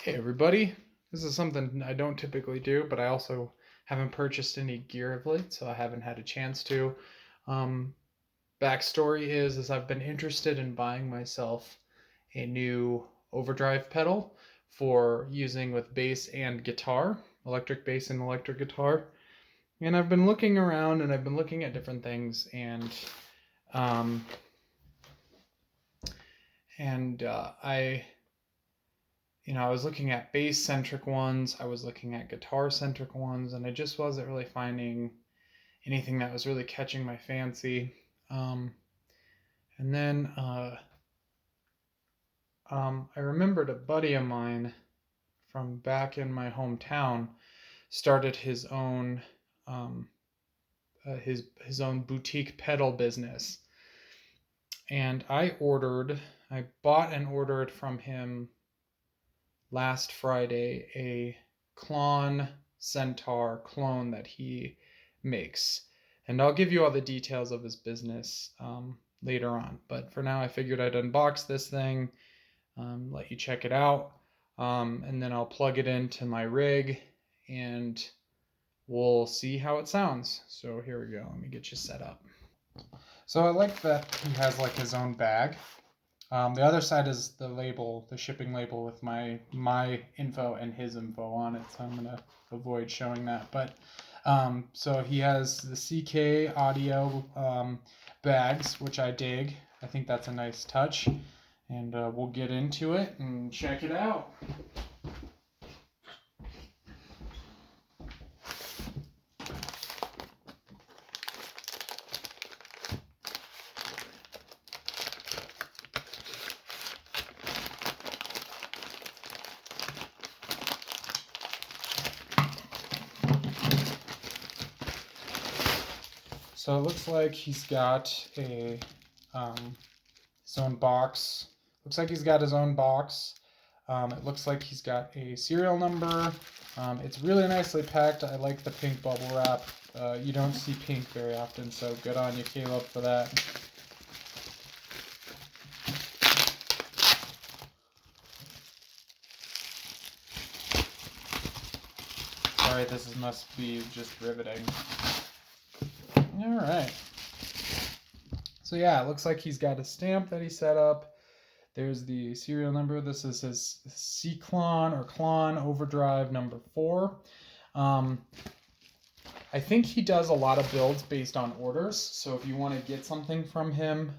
Hey everybody, this is something I don't typically do, but I also haven't purchased any gear of late, so I haven't had a chance to. Um, Backstory is I've been interested in buying myself a new overdrive pedal for using with bass and guitar, electric bass and electric guitar. And I've been looking around and I've been looking at different things um, I was looking at bass centric ones, I was looking at guitar centric ones, and I just wasn't really finding anything that was really catching my fancy. Um, and then I remembered a buddy of mine from back in my hometown started um, his own boutique pedal business, and I bought and ordered from him last Friday a Clone Centaur clone that he makes. And I'll give you all the details of his business later on. But for now, I figured I'd unbox this thing, let you check it out, and then I'll plug it into my rig and we'll see how it sounds. So here we go. Let me get you set up. So I like that he has like his own bag. The other side is the label, the shipping label with my info and his info on it. So I'm gonna avoid showing that. But so he has the CK audio bags, which I dig. I think that's a nice touch, and we'll get into it and check it out. So it looks like he's got his own box. Looks like he's got his own box. It looks like he's got a serial number. It's really nicely packed. I like the pink bubble wrap. You don't see pink very often, so good on you, Caleb, for that. Sorry, must be just riveting. All right. So yeah, it looks like he's got a stamp that he set up. There's the serial number. This is his Cklone or Clone Overdrive number 4. I think he does a lot of builds based on orders. So if you want to get something from him,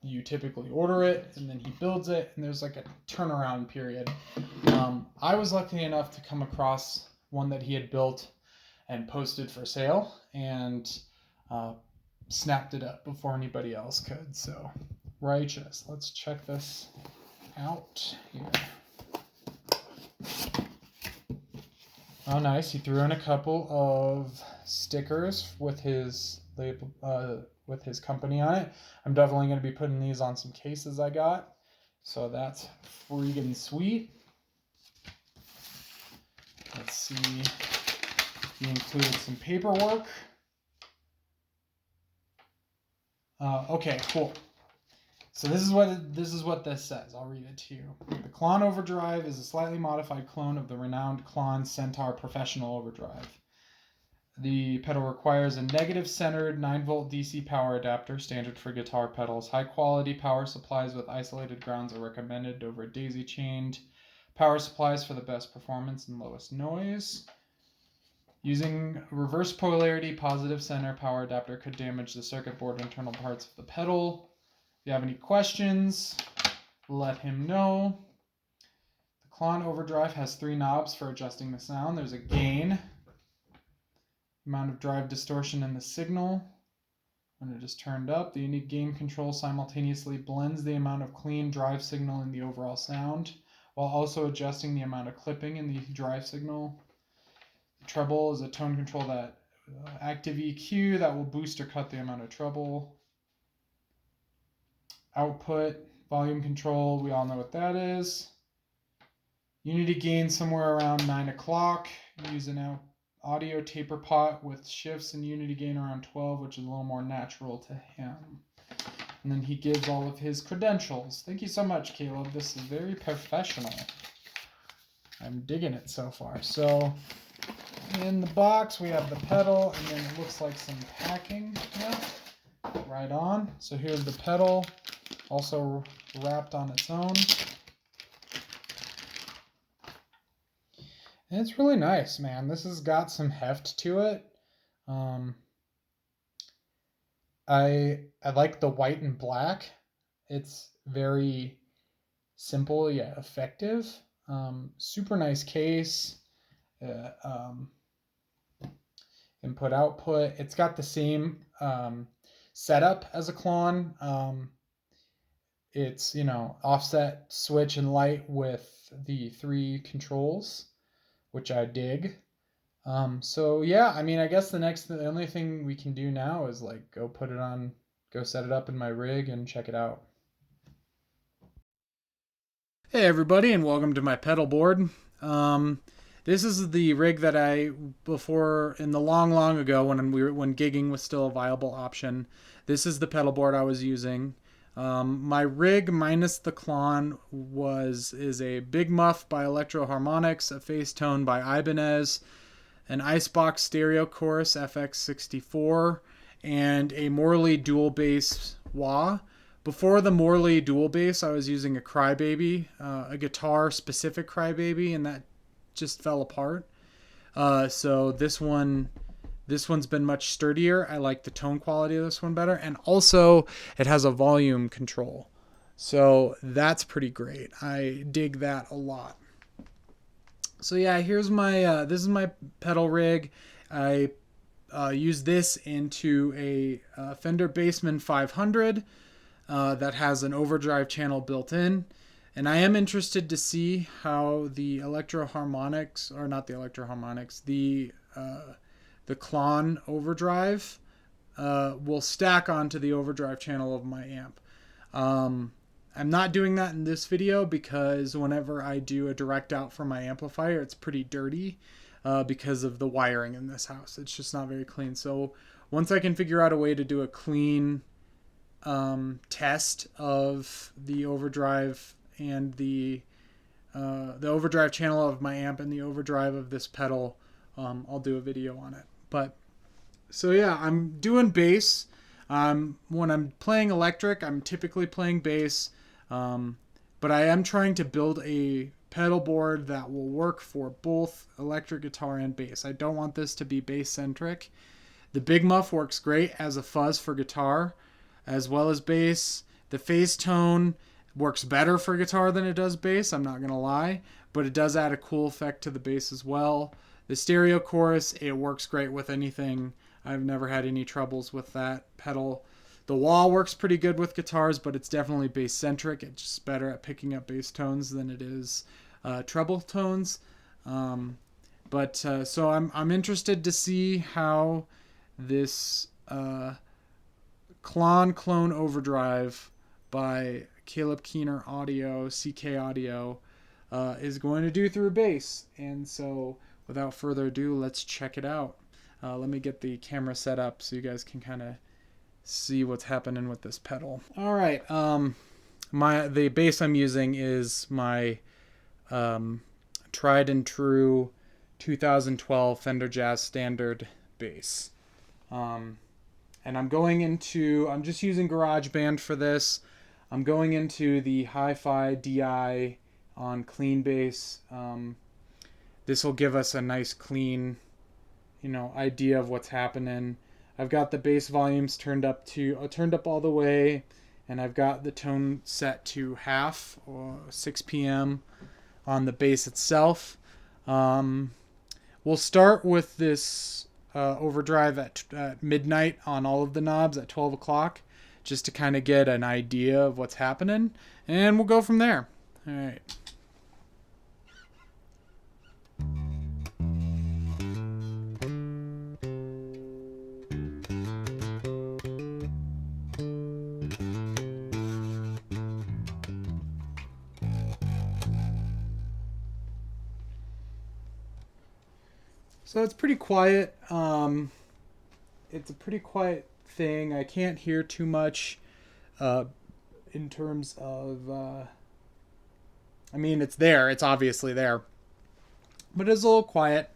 you typically order it and then he builds it, and there's like a turnaround period. I was lucky enough to come across one that he had built and posted for sale, and snapped it up before anybody else could. So righteous. Let's check this out here. Oh, nice. He threw in a couple of stickers with his label, with his company on it. I'm definitely going to be putting these on some cases I got. So that's freaking sweet. Let's see. He included some paperwork. Okay, cool. So this is what this says. I'll read it to you. The Clone Overdrive is a slightly modified clone of the renowned Clone Centaur Professional Overdrive. The pedal requires a negative-centered 9-volt DC power adapter, standard for guitar pedals. High-quality power supplies with isolated grounds are recommended over daisy-chained power supplies for the best performance and lowest noise. Using reverse polarity positive center power adapter could damage the circuit board internal parts of the pedal. If you have any questions, let him know. The Clone Overdrive has 3 knobs for adjusting the sound. There's a gain, amount of drive distortion in the signal when it is turned up. The unique gain control simultaneously blends the amount of clean drive signal in the overall sound, while also adjusting the amount of clipping in the drive signal. The treble is a tone control that active EQ that will boost or cut the amount of treble. Output, volume control, we all know what that is. Unity gain somewhere around 9 o'clock. Use an audio taper pot with shifts and unity gain around 12, which is a little more natural to him. And then he gives all of his credentials. Thank you so much, Caleb. This is very professional. I'm digging it so far. So in the box we have the pedal, and then it looks like some packing left. Right on. So here's the pedal, also wrapped on its own. And it's really nice, man. This has got some heft to it. I like the white and black. It's very simple yet effective. Super nice case. Input output. It's got the same setup as a Cklone. It's, offset, switch, and light with the 3 controls, which I dig. So yeah, I mean, I guess the only thing we can do now is like go set it up in my rig and check it out. Hey everybody, and welcome to my pedal board. This is the rig that before in the long ago when gigging was still a viable option. This is the pedal board I was using. My rig minus the Cklone is a Big Muff by Electro Harmonix, a Face Tone by Ibanez, an Icebox Stereo Chorus FX64, and a Morley dual bass wah. Before the Morley dual bass, I was using a Crybaby, a guitar specific Crybaby, and that just fell apart. So this one's been much sturdier. I like the tone quality of this one better, and also it has a volume control, so that's pretty great. I dig that a lot. So yeah, here's my this is my pedal rig. I use this into a Fender Bassman 500 that has an overdrive channel built in. And I am interested to see how the the Cklone overdrive will stack onto the overdrive channel of my amp. I'm not doing that in this video because whenever I do a direct out from my amplifier, it's pretty dirty because of the wiring in this house. It's just not very clean. So once I can figure out a way to do a clean test of the overdrive and the overdrive channel of my amp and the overdrive of this pedal, I'll do a video on it. But so yeah, I'm doing bass. When I'm playing electric, I'm typically playing bass, but I am trying to build a pedal board that will work for both electric guitar and bass. I don't want this to be bass centric. The Big Muff works great as a fuzz for guitar as well as bass. The Face Tone works better for guitar than it does bass, I'm not gonna lie, but it does add a cool effect to the bass as well. The Stereo Chorus, it works great with anything. I've never had any troubles with that pedal. The wah works pretty good with guitars, but it's definitely bass centric. It's just better at picking up bass tones than it is treble tones. So I'm interested to see how this Clone Overdrive by Caleb Keener Audio, CK Audio, is going to do through bass. And so without further ado, let's check it out. Let me get the camera set up so you guys can kind of see what's happening with this pedal. All right, the bass I'm using is my tried and true 2012 Fender Jazz Standard bass. And I'm just using GarageBand for this. I'm going into the Hi-Fi DI on clean bass. This will give us a nice clean, idea of what's happening. I've got the bass volumes turned up all the way, and I've got the tone set to half or 6 p.m. on the bass itself. We'll start with this overdrive at midnight on all of the knobs at 12 o'clock, just to kind of get an idea of what's happening, and we'll go from there. All right. So it's pretty quiet. It's a pretty quiet thing. I can't hear too much in terms of... it's there. It's obviously there. but it's a little quiet.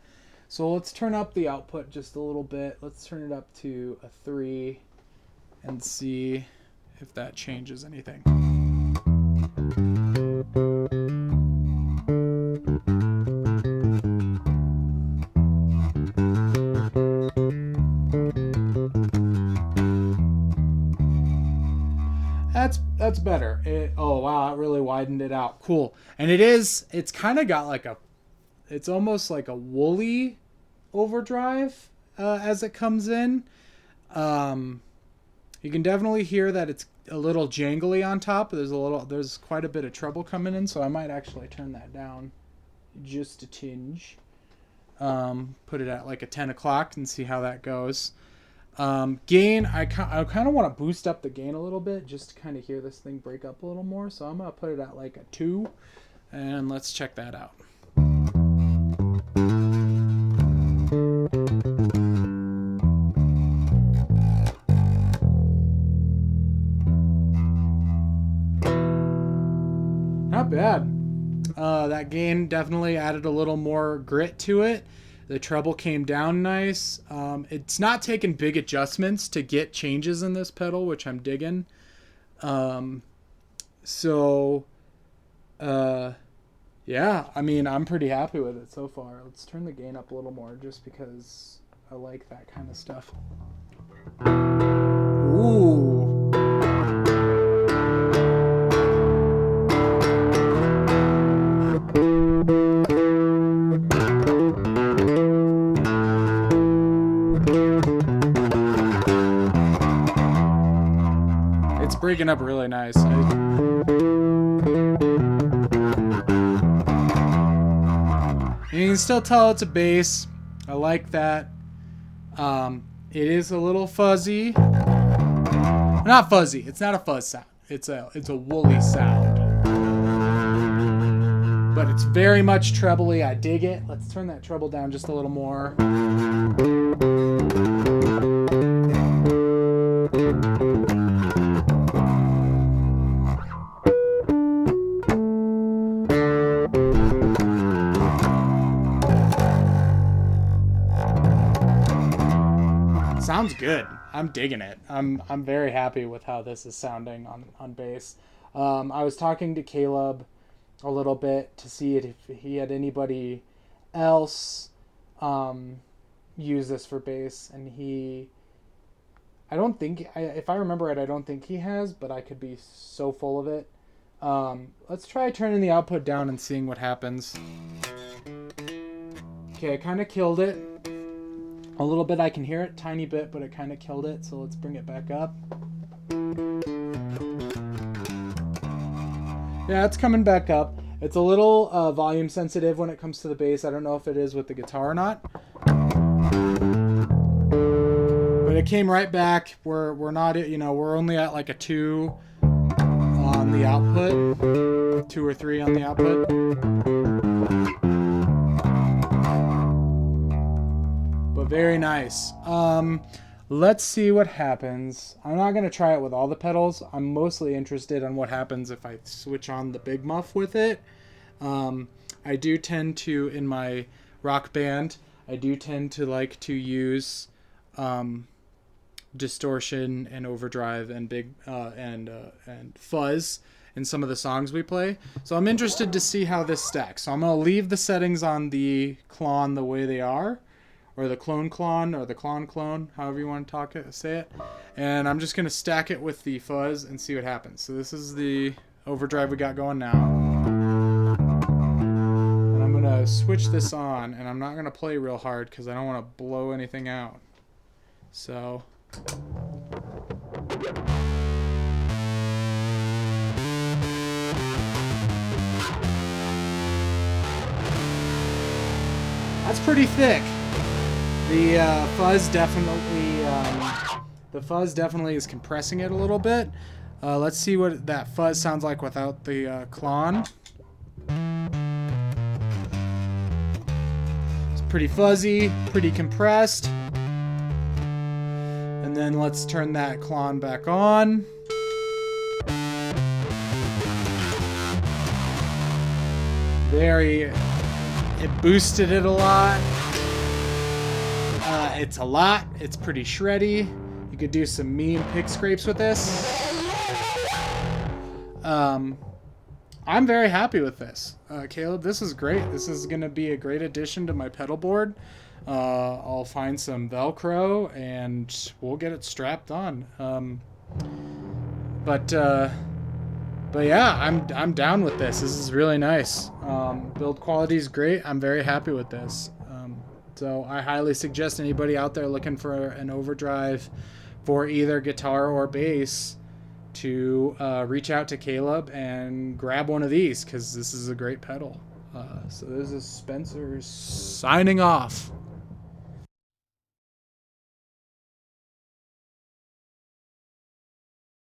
So let's turn up the output just a little bit. Let's turn it up to a 3 and see if that changes anything. That's better. Oh wow, it really widened it out. Cool. And it's kind of got like it's almost like a woolly overdrive as it comes in. You can definitely hear that it's a little jangly on top. There's quite a bit of treble coming in, so I might actually turn that down just a tinge. Put it at like a 10 o'clock and see how that goes. Gain, I kind of want to boost up the gain a little bit just to kind of hear this thing break up a little more. So I'm going to put it at like a 2, and let's check that out. Not bad. That gain definitely added a little more grit to it. The treble came down nice. It's not taking big adjustments to get changes in this pedal, which I'm digging. Yeah, I mean, I'm pretty happy with it so far. Let's turn the gain up a little more just because I like that kind of stuff. Ooh. It's breaking up really nice. You can still tell it's a bass. I like that. It is a little fuzzy. Not fuzzy. It's not a fuzz sound. It's a woolly sound. But it's very much trebly. I dig it. Let's turn that treble down just a little more. Sounds good. I'm digging it. I'm very happy with how this is sounding on bass. I was talking to Caleb a little bit to see if he had anybody else use this for bass, and I don't think, if I remember it, I don't think he has, but I could be so full of it. Let's try turning the output down and seeing what happens. Okay, I kind of killed it. A little bit, I can hear it, tiny bit, but it kind of killed it, so let's bring it back up. Yeah, it's coming back up. It's a little volume sensitive when it comes to the bass. I don't know if it is with the guitar or not. But it came right back. We're not, we're only at like a 2 on the output. 2 or 3 on the output. Very nice. Let's see what happens. I'm not going to try it with all the pedals. I'm mostly interested in what happens if I switch on the big muff with it. I do tend to, in my rock band, I do tend to like to use distortion and overdrive and big and fuzz in some of the songs we play. So I'm interested to see how this stacks. So I'm going to leave the settings on the Cklone the way they are. Or the Cklone, or the Clone, however you want to say it. And I'm just going to stack it with the fuzz and see what happens. So this is the overdrive we got going now. And I'm going to switch this on, and I'm not going to play real hard because I don't want to blow anything out. So... that's pretty thick. The fuzz definitely is compressing it a little bit. Let's see what that fuzz sounds like without the Cklone. It's pretty fuzzy, pretty compressed. And then let's turn that Cklone back on. Very It boosted it a lot. It's a lot. It's pretty shreddy. You could do some mean pick scrapes with this. I'm very happy with this. Caleb, this is great. This is going to be a great addition to my pedal board. I'll find some Velcro and we'll get it strapped on. But yeah, I'm down with this. This is really nice. Build quality is great. I'm very happy with this. So I highly suggest anybody out there looking for an overdrive for either guitar or bass to reach out to Caleb and grab one of these, because this is a great pedal. So this is Spencer signing off.